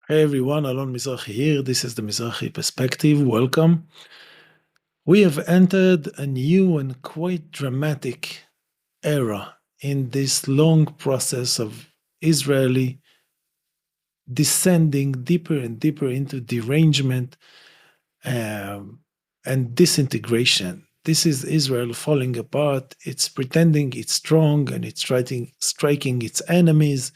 Hey everyone, Alon Mizrahi here. This is the Mizrahi Perspective. Welcome. We have entered a new and quite dramatic era in this long process of Israeli descending deeper and deeper into derangement um, and disintegration. This is Israel falling apart. It's pretending it's strong and it's striking its enemies.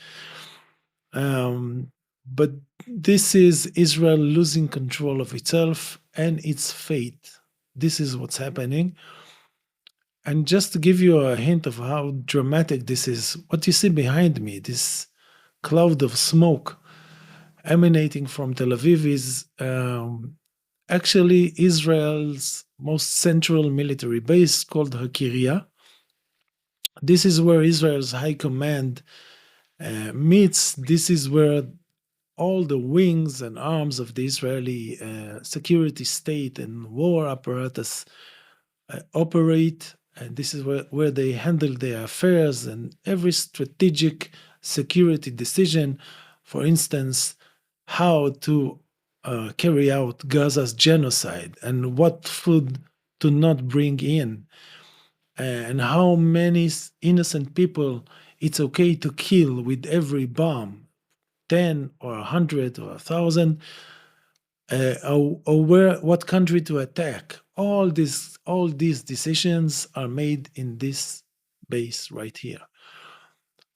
Um, but this is Israel losing control of itself and its fate. This is what's happening. And just to give you a hint of how dramatic this is, what you see behind me, this cloud of smoke emanating from Tel Aviv, is actually Israel's most central military base called Hakiria. This is where Israel's high command meets. This is where all the wings and arms of the Israeli security state and war apparatus operate. And this is where they handle their affairs and every strategic security decision, for instance, how to carry out Gaza's genocide and what food to not bring in, and how many innocent people it's okay to kill with every bomb, 10 or 100 or 1,000, or what country to attack. All these decisions are made in this base right here.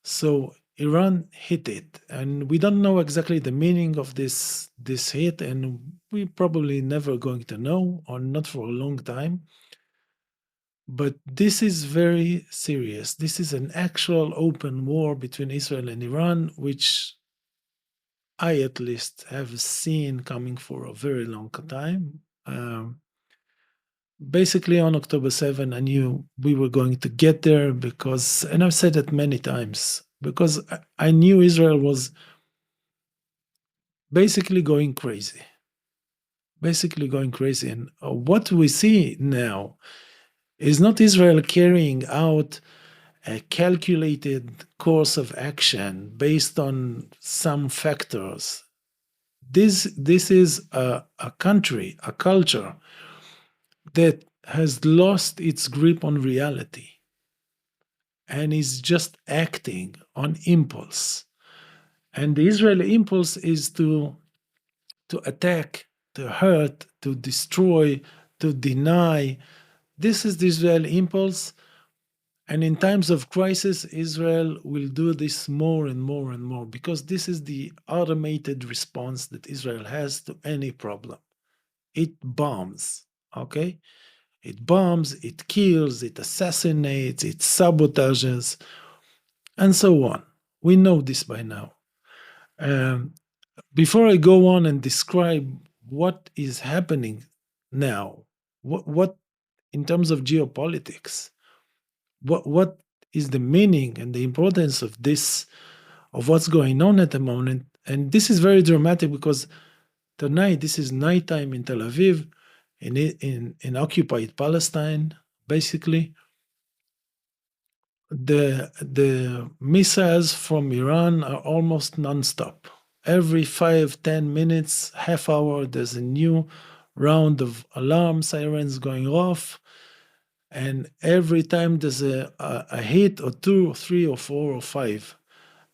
So Iran hit it, and we don't know exactly the meaning of this hit, and we probably never going to know, or not for a long time. But this is very serious. This is an actual open war between Israel and Iran, which I at least have seen coming for a very long time. Basically, on October 7, I knew we were going to get there because, and I've said it many times, because I knew Israel was basically going crazy. Basically going crazy. And what we see now is not Israel carrying out a calculated course of action based on some factors. This is a country, a culture that has lost its grip on reality and is just acting on impulse. And the Israeli impulse is to attack, to hurt, to destroy, to deny. This is the Israeli impulse. And in times of crisis, Israel will do this more and more and more because this is the automated response that Israel has to any problem. It bombs, okay? It bombs, it kills, it assassinates, it sabotages, and so on. We know this by now. Um, Before I go on and describe what is happening now, what in terms of geopolitics, what is the meaning and the importance of this, of what's going on at the moment? And this is very dramatic because tonight, this is nighttime in Tel Aviv, in occupied Palestine, basically. The missiles from Iran are almost nonstop. Every 5-10 minutes, half hour, there's a new round of alarm sirens going off. And every time there's a hit or two or three or four or five.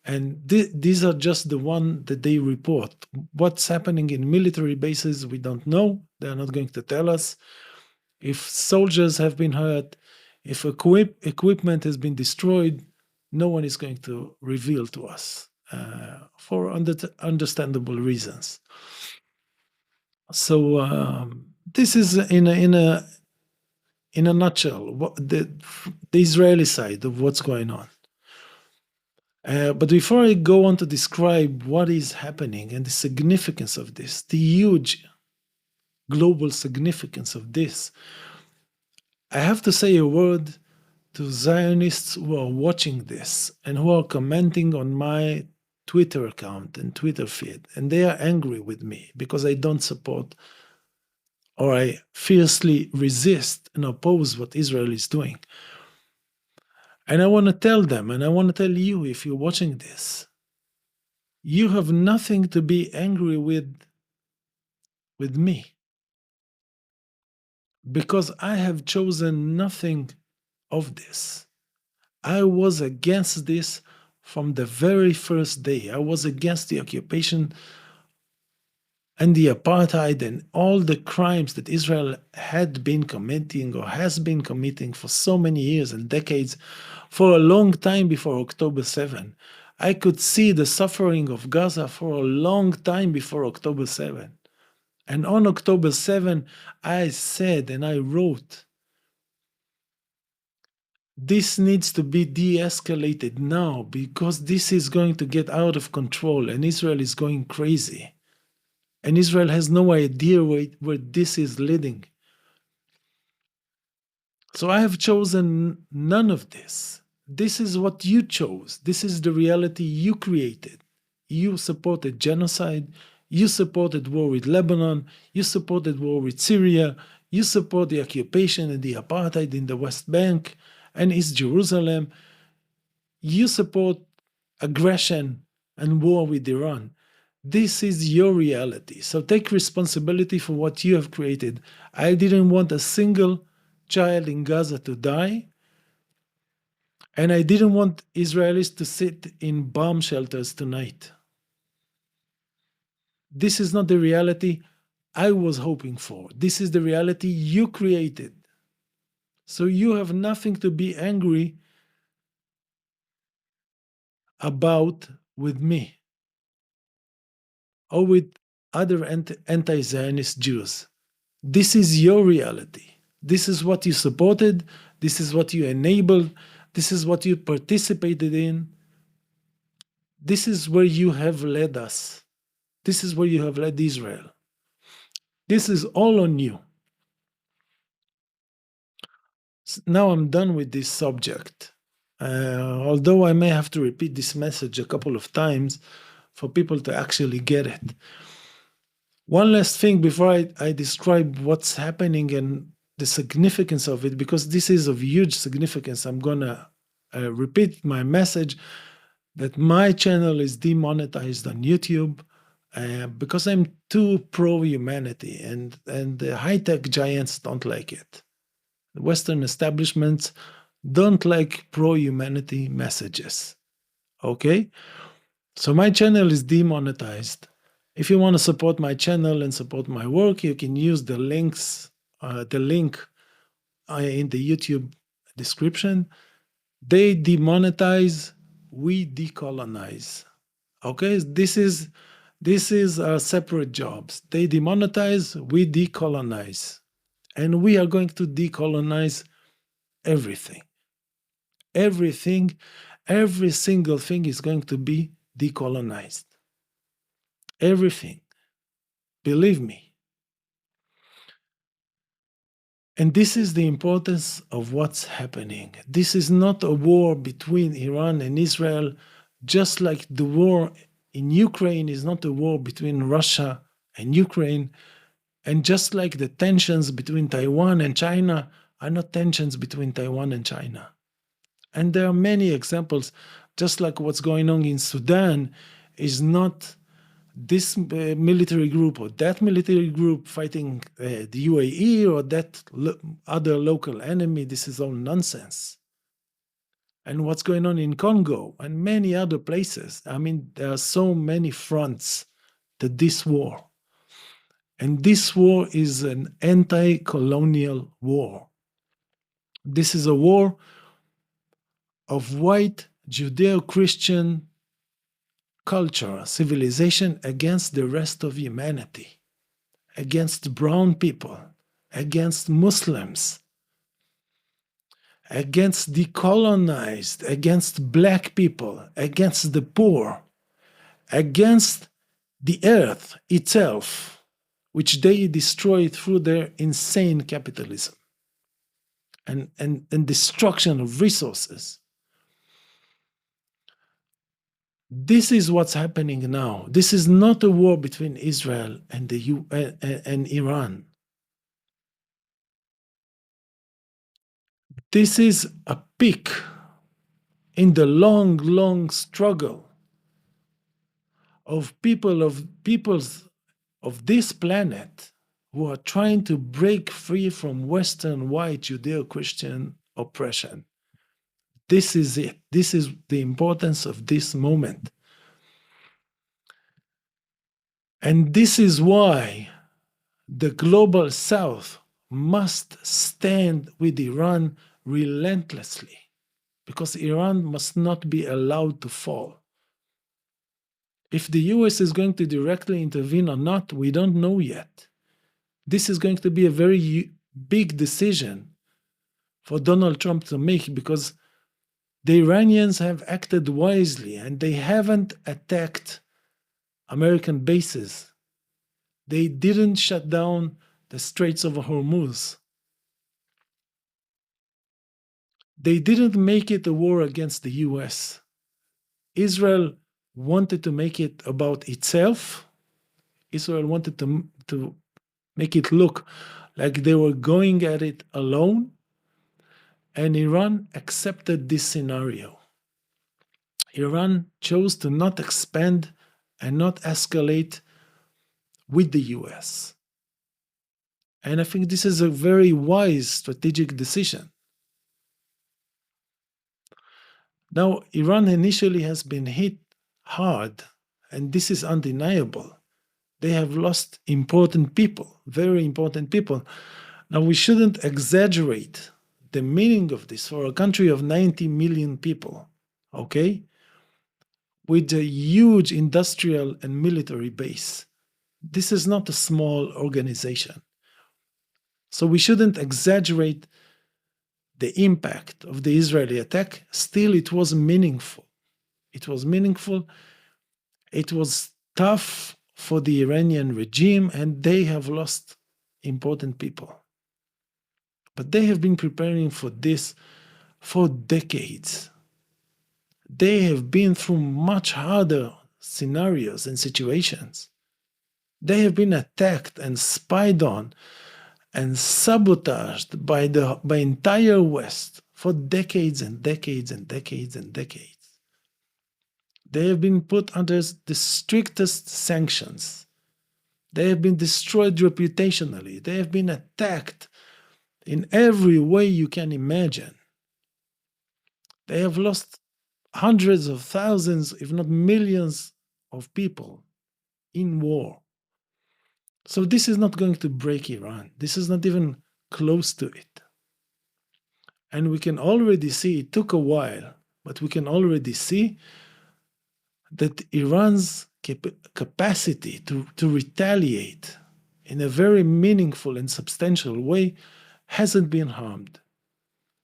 And these are just the one that they report. What's happening in military bases, we don't know. They're not going to tell us. If soldiers have been hurt, if equipment has been destroyed, no one is going to reveal to us for understandable reasons. So this is in a nutshell the Israeli side of what's going on. But before I go on to describe what is happening and the significance of this, the huge global significance of this, I have to say a word to Zionists who are watching this and who are commenting on my Twitter account and Twitter feed. And they are angry with me because I don't support or I fiercely resist and oppose what Israel is doing. And I want to tell them, and I want to tell you, if you're watching this, You have nothing to be angry with me, because I have chosen nothing of this. I was against this from the very first day. I was against the occupation and the apartheid and all the crimes that Israel had been committing or has been committing for so many years and decades, for a long time before October 7. I could see the suffering of Gaza for a long time before October 7. And on October 7, I said and I wrote, this needs to be de-escalated now, because this is going to get out of control and Israel is going crazy. And Israel has no idea where this is leading. So I have chosen none of this. This is what you chose. This is the reality you created. You supported genocide. You supported war with Lebanon. You supported war with Syria. You support the occupation and the apartheid in the West Bank and East Jerusalem. You support aggression and war with Iran. This is your reality. So take responsibility for what you have created. I didn't want a single child in Gaza to die. And I didn't want Israelis to sit in bomb shelters tonight. This is not the reality I was hoping for. This is the reality you created. So you have nothing to be angry about with me or with other anti-Zionist Jews. This is your reality. This is what you supported. This is what you enabled. This is what you participated in. This is where you have led us. This is where you have led Israel. This is all on you. Now I'm done with this subject. Although I may have to repeat this message a couple of times for people to actually get it. One last thing before I describe what's happening and the significance of it, because this is of huge significance. I'm going to repeat my message that my channel is demonetized on YouTube because I'm too pro-humanity, and the high-tech giants don't like it. The Western establishments don't like pro-humanity messages. Okay? So my channel is demonetized. If you want to support my channel and support my work, you can use the link in the YouTube description. They demonetize, we decolonize. Okay, this is our separate jobs. They demonetize, we decolonize, and we are going to decolonize everything. Everything, every single thing is going to be decolonized. Everything. Believe me. And this is the importance of what's happening. This is not a war between Iran and Israel, just like the war in Ukraine is not a war between Russia and Ukraine, and just like the tensions between Taiwan and China are not tensions between Taiwan and China. And there are many examples, just like what's going on in Sudan is not this military group or that military group fighting the UAE or that other local enemy. This is all nonsense. And what's going on in Congo and many other places. I mean, there are so many fronts to this war. And this war is an anti-colonial war. This is a war of white Judeo-Christian culture, civilization against the rest of humanity, against brown people, against Muslims, against decolonized, against black people, against the poor, against the earth itself, which they destroy through their insane capitalism and destruction of resources. This is what's happening now. This is not a war between Israel and and Iran. This is a peak in the long, long struggle of peoples of this planet who are trying to break free from Western white Judeo-Christian oppression. This is it. This is the importance of this moment. And this is why the global South must stand with Iran relentlessly, because Iran must not be allowed to fall. If the US is going to directly intervene or not, we don't know yet. This is going to be a very big decision for Donald Trump to make, because the Iranians have acted wisely and they haven't attacked American bases. They didn't shut down the Straits of Hormuz. They didn't make it a war against the US. Israel wanted to make it about itself. Israel wanted to make it look like they were going at it alone. And Iran accepted this scenario. Iran chose to not expand and not escalate with the US. And I think this is a very wise strategic decision. Now, Iran initially has been hit hard, and this is undeniable. They have lost important people, very important people. Now, we shouldn't exaggerate the meaning of this for a country of 90 million people, okay? With a huge industrial and military base. This is not a small organization. So we shouldn't exaggerate the impact of the Israeli attack. Still, it was meaningful. It was meaningful. It was tough for the Iranian regime, and they have lost important people. But they have been preparing for this for decades. They have been through much harder scenarios and situations. They have been attacked and spied on and sabotaged by entire West for decades and decades and decades and decades. They have been put under the strictest sanctions. They have been destroyed reputationally. They have been attacked in every way you can imagine. They have lost hundreds of thousands, if not millions, of people in war. So this is not going to break Iran. This is not even close to it. And we can already see, it took a while, but we can already see that Iran's capacity to retaliate in a very meaningful and substantial way hasn't been harmed.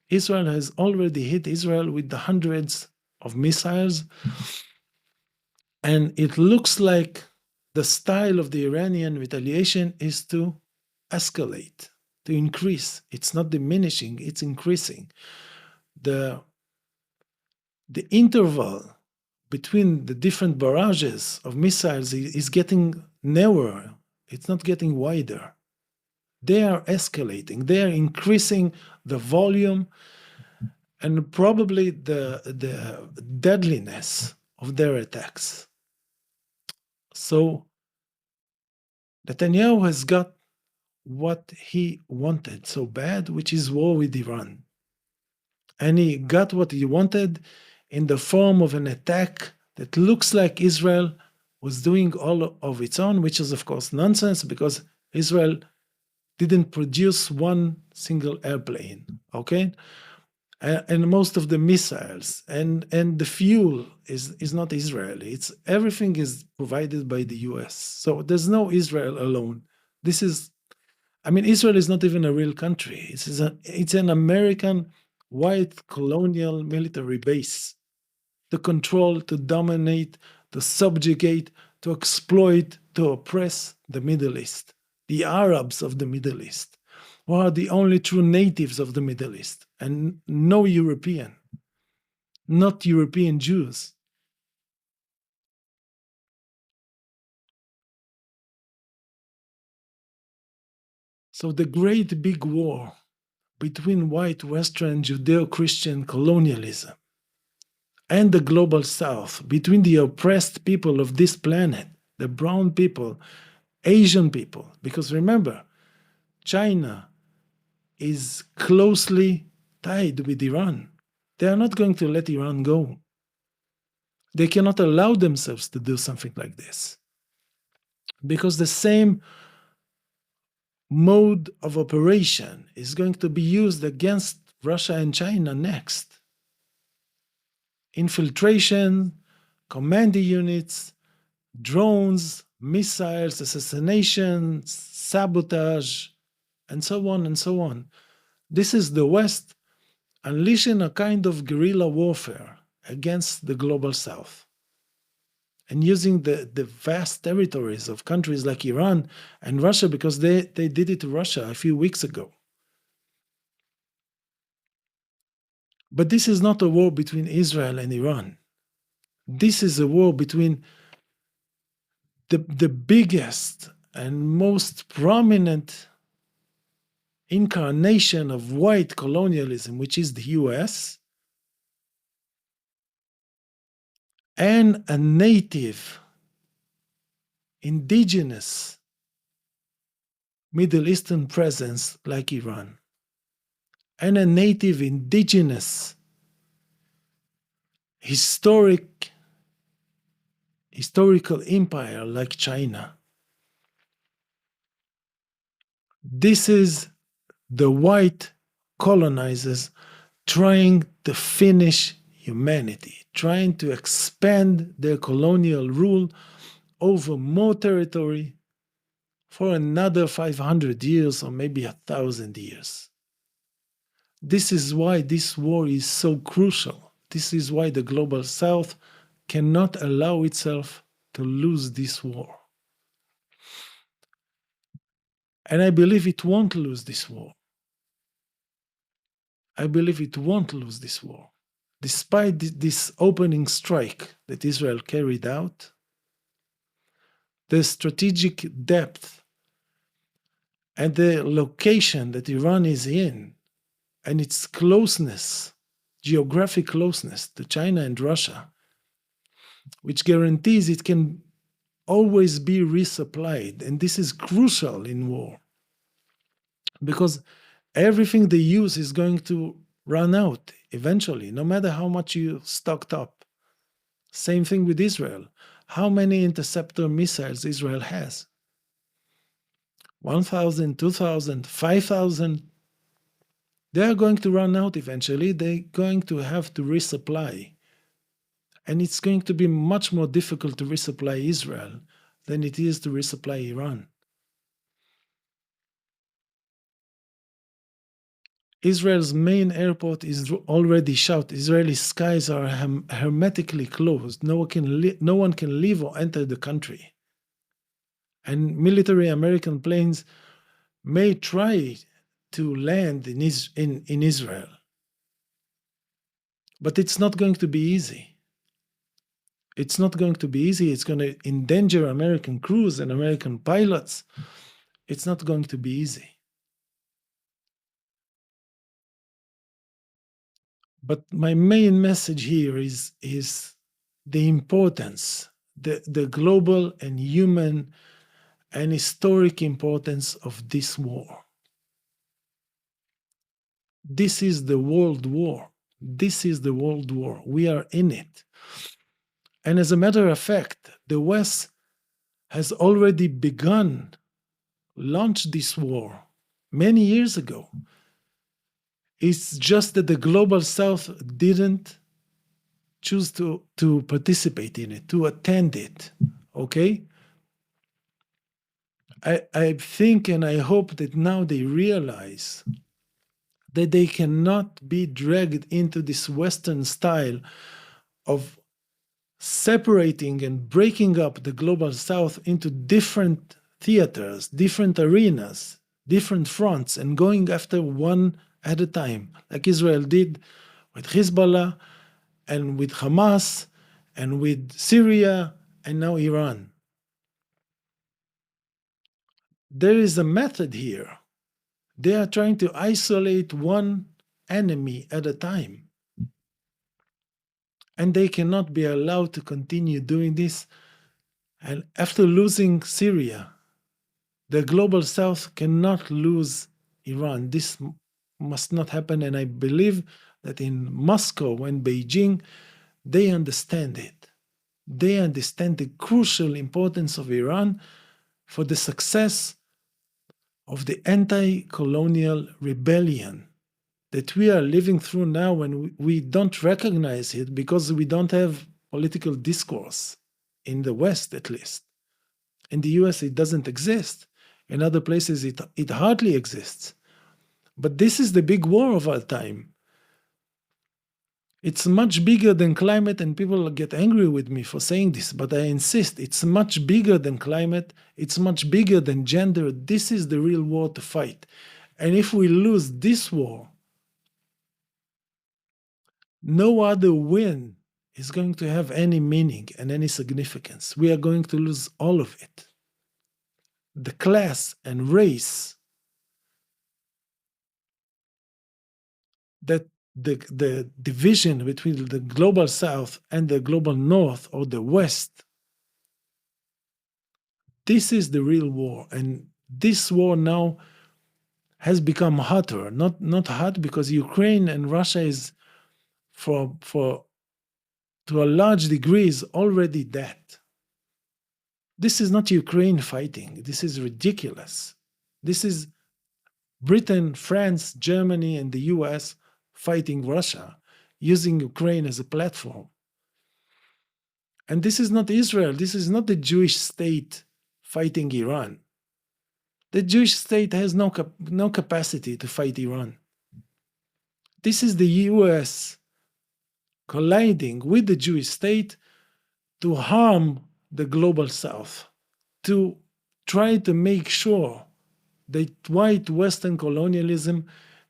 Israel has already hit Israel with the hundreds of missiles, and it looks like the style of the Iranian retaliation is to escalate, to increase. It's not diminishing, it's increasing. The interval between the different barrages of missiles is getting narrower. It's not getting wider. They are escalating. They are increasing the volume and probably the deadliness of their attacks. So Netanyahu has got what he wanted so bad, which is war with Iran. And he got what he wanted in the form of an attack that looks like Israel was doing all of its own, which is, of course, nonsense, because Israel didn't produce one single airplane, okay? And most of the missiles and the fuel is not Israeli. It's everything is provided by the US. So there's no Israel alone. This is, I mean, Israel is not even a real country. It's an American white colonial military base to control, to dominate, to subjugate, to exploit, to oppress the Middle East, the Arabs of the Middle East, who are the only true natives of the Middle East, and no European, not European Jews. So the great big war between white Western Judeo-Christian colonialism and the global south, between the oppressed people of this planet, the brown people, Asian people. Because remember, China is closely tied with Iran. They are not going to let Iran go. They cannot allow themselves to do something like this because the same mode of operation is going to be used against Russia and China next. Infiltration, command units, drones, missiles, assassination, sabotage, and so on and so on. This is the West unleashing a kind of guerrilla warfare against the global South and using the vast territories of countries like Iran and Russia, because they did it to Russia a few weeks ago. But this is not a war between Israel and Iran. This is a war between the biggest and most prominent incarnation of white colonialism, which is the US, and a native, indigenous Middle Eastern presence like Iran, and a native, indigenous, historical empire like China. This is the white colonizers trying to finish humanity, trying to expand their colonial rule over more territory for another 500 years or maybe 1,000 years. This is why this war is so crucial. This is why the global South cannot allow itself to lose this war. And I believe it won't lose this war. I believe it won't lose this war. Despite this opening strike that Israel carried out, the strategic depth and the location that Iran is in and its closeness, geographic closeness to China and Russia, which guarantees it can always be resupplied. And this is crucial in war because everything they use is going to run out eventually, no matter how much you stocked up. Same thing with Israel. How many interceptor missiles Israel has? 1,000, 2,000, 5,000. They are going to run out eventually. They're going to have to resupply. And it's going to be much more difficult to resupply Israel than it is to resupply Iran. Israel's main airport is already shut. Israeli skies are hermetically closed. No one can leave or enter the country. And military American planes may try to land in Israel. But it's not going to be easy. It's not going to be easy. It's going to endanger American crews and American pilots. It's not going to be easy. But my main message here is the importance, the global and human and historic importance of this war. This is the world war. This is the world war. We are in it. And as a matter of fact, the West has already begun, launched this war many years ago. It's just that the global South didn't choose to participate in it, to attend it. Okay? I think and I hope that now they realize that they cannot be dragged into this Western style of separating and breaking up the global South into different theaters, different arenas, different fronts, and going after one at a time, like Israel did with Hezbollah and with Hamas and with Syria and now Iran. There is a method here. They are trying to isolate one enemy at a time. and they cannot be allowed to continue doing this. And after losing Syria, the global south cannot lose Iran. This must not happen. And I believe that in Moscow and Beijing, they understand it. They understand the crucial importance of Iran for the success of the anti colonial rebellion that we are living through now, and we don't recognize it because we don't have political discourse in the West, at least. In the US, it doesn't exist. In other places, it hardly exists. But this is the big war of our time. It's much bigger than climate, and people get angry with me for saying this, but I insist, it's much bigger than climate, it's much bigger than gender. This is the real war to fight. And if we lose this war, no other win is going to have any meaning and any significance. We are going to lose all of it. The class and race that the division between the global south and the global north or the west, this is the real war. And this war now has become hotter, not hot because Ukraine and Russia is for to a large degree is already dead. This is not Ukraine fighting. This is ridiculous. This is Britain, France, Germany, and the US fighting Russia, using Ukraine as a platform. And this is not Israel. This is not the Jewish state fighting Iran. The Jewish state has no capacity to fight Iran. This is the US colliding with the Jewish state to harm the global south, to try to make sure that white Western colonialism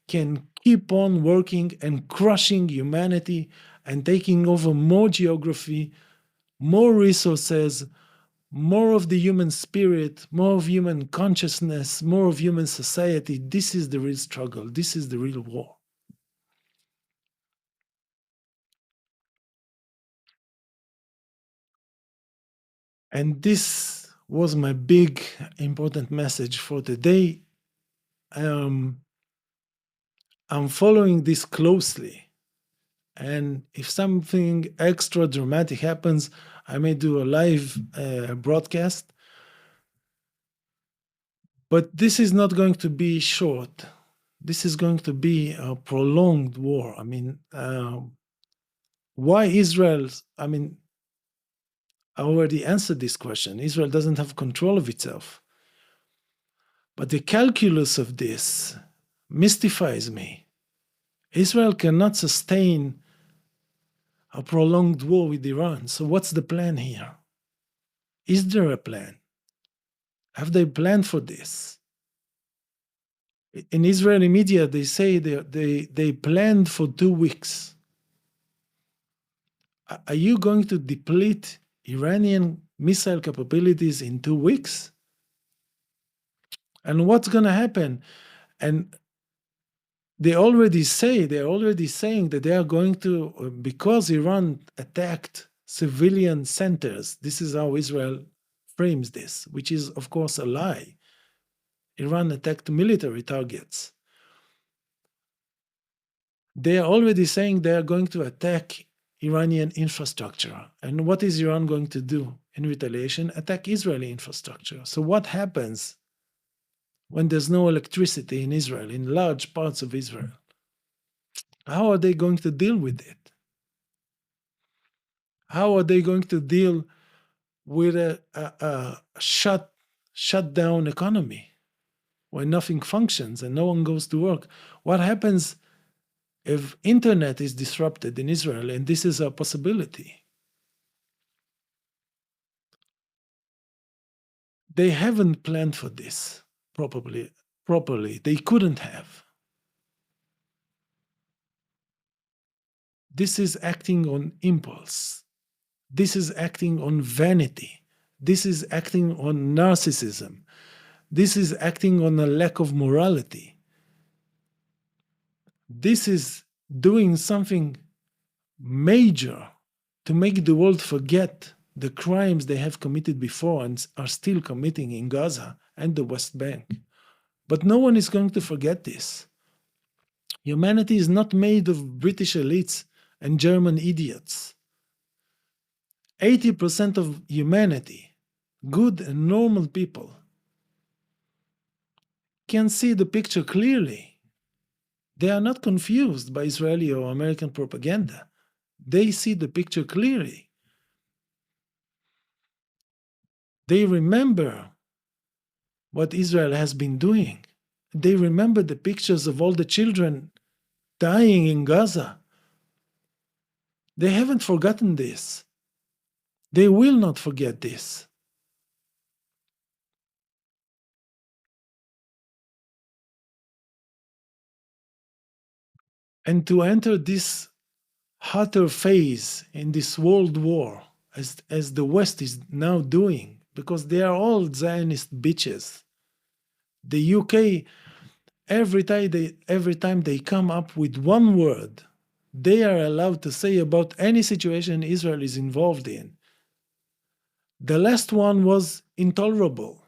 can keep on working and crushing humanity and taking over more geography, more resources, more of the human spirit, more of human consciousness, more of human society. This is the real struggle. This is the real war. And this was my big important message for today. I'm following this closely. And if something extra dramatic happens, I may do a live broadcast. But this is not going to be short. This is going to be a prolonged war. I mean, why Israel? I mean, I already answered this question. Israel doesn't have control of itself. But the calculus of this mystifies me. Israel cannot sustain a prolonged war with Iran. So what's the plan here? Is there a plan? Have they planned for this? In Israeli media, they say they planned for 2 weeks. Are you going to deplete Iranian missile capabilities in 2 weeks? And what's going to happen? And they're already saying that they are going to, because Iran attacked civilian centers. This is how Israel frames this, which is, of course, a lie. Iran attacked military targets. They are already saying they are going to attack Iranian infrastructure. And what is Iran going to do in retaliation? Attack Israeli infrastructure. So what happens when there's no electricity in Israel, in large parts of Israel? How are they going to deal with it? How are they going to deal with a shut down economy where nothing functions and no one goes to work? What happens if internet is disrupted in Israel? And this is a possibility. They haven't planned for this properly. They couldn't have. This is acting on impulse. This is acting on vanity. This is acting on narcissism. This is acting on a lack of morality. This is doing something major to make the world forget the crimes they have committed before and are still committing in Gaza and the West Bank. But no one is going to forget this. Humanity is not made of British elites and German idiots. 80% of humanity, good and normal people, can see the picture clearly. They are not confused by Israeli or American propaganda. They see the picture clearly. They remember what Israel has been doing. They remember the pictures of all the children dying in Gaza. They haven't forgotten this. They will not forget this. And to enter this hotter phase in this world war, as the West is now doing, because they are all Zionist bitches. The UK, every time they come up with one word, they are allowed to say about any situation Israel is involved in. The last one was intolerable.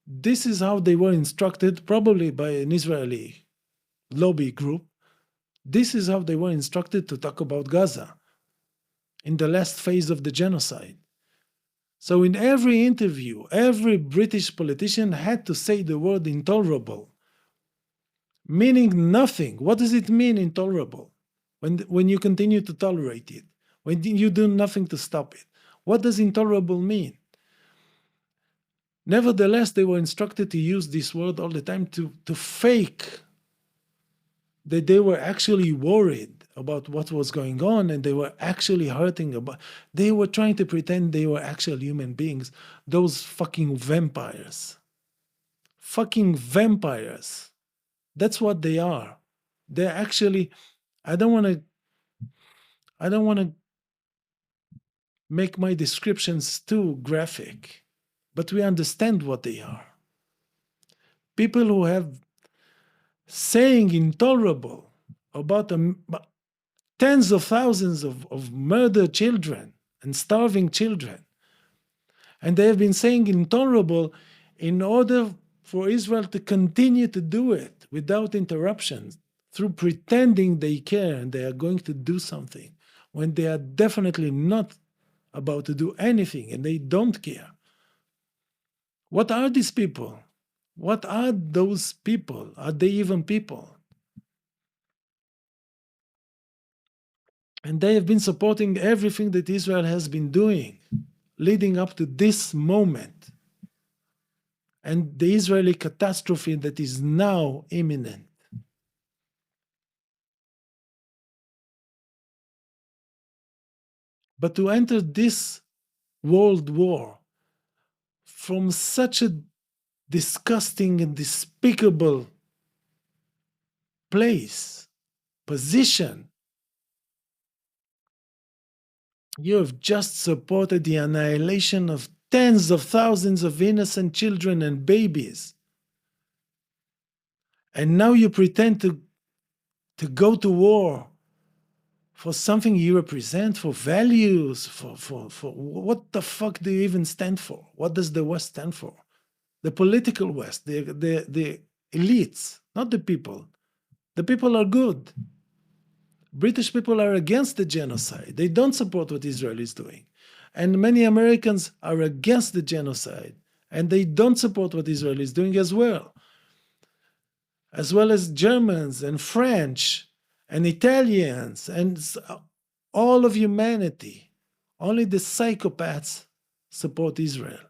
This is how they were instructed, probably by an Israeli lobby group. This is how they were instructed to talk about Gaza in the last phase of the genocide. So in every interview, every British politician had to say the word intolerable, meaning nothing. What does it mean, intolerable? When you continue to tolerate it, when you do nothing to stop it. What does intolerable mean? Nevertheless, they were instructed to use this word all the time to fake that they were actually worried about what was going on and they were actually hurting about. They were trying to pretend they were actual human beings. Those fucking vampires. Fucking vampires. That's what they are. They're actually, I don't want to make my descriptions too graphic, but we understand what they are. People who have saying intolerable about tens of thousands of murdered children and starving children. And they have been saying intolerable in order for Israel to continue to do it without interruptions, through pretending they care and they are going to do something, when they are definitely not about to do anything and they don't care. What are these people? What are those people? Are they even people? And they have been supporting everything that Israel has been doing leading up to this moment and the Israeli catastrophe that is now imminent. But to enter this world war from such a disgusting and despicable place, position, you have just supported the annihilation of tens of thousands of innocent children and babies. And now you pretend to go to war for something you represent, for values, for what the fuck do you even stand for? What does the West stand for? The political West, the elites, not the people. The people are good. British people are against the genocide. They don't support what Israel is doing. And many Americans are against the genocide. And they don't support what Israel is doing as well as Germans and French and Italians and all of humanity. Only the psychopaths support Israel.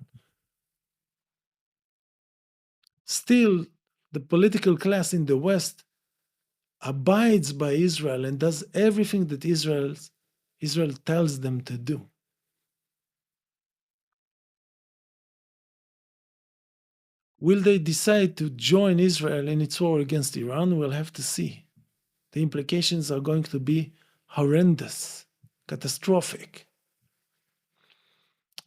Still, the political class in the West abides by Israel and does everything that Israel tells them to do. Will they decide to join Israel in its war against Iran? We'll have to see. The implications are going to be horrendous, catastrophic,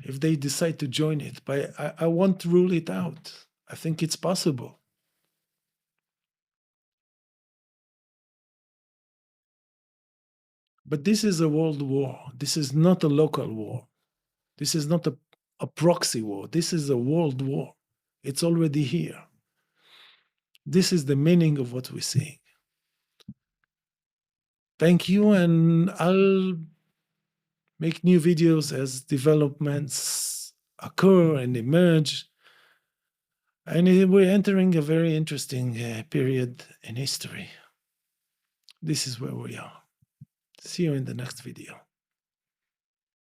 if they decide to join it. But I won't rule it out. I think it's possible. But this is a world war. This is not a local war. This is not a proxy war. This is a world war. It's already here. This is the meaning of what we're seeing. Thank you, and I'll make new videos as developments occur and emerge. And we're entering a very interesting period in history. This is where we are. See you in the next video.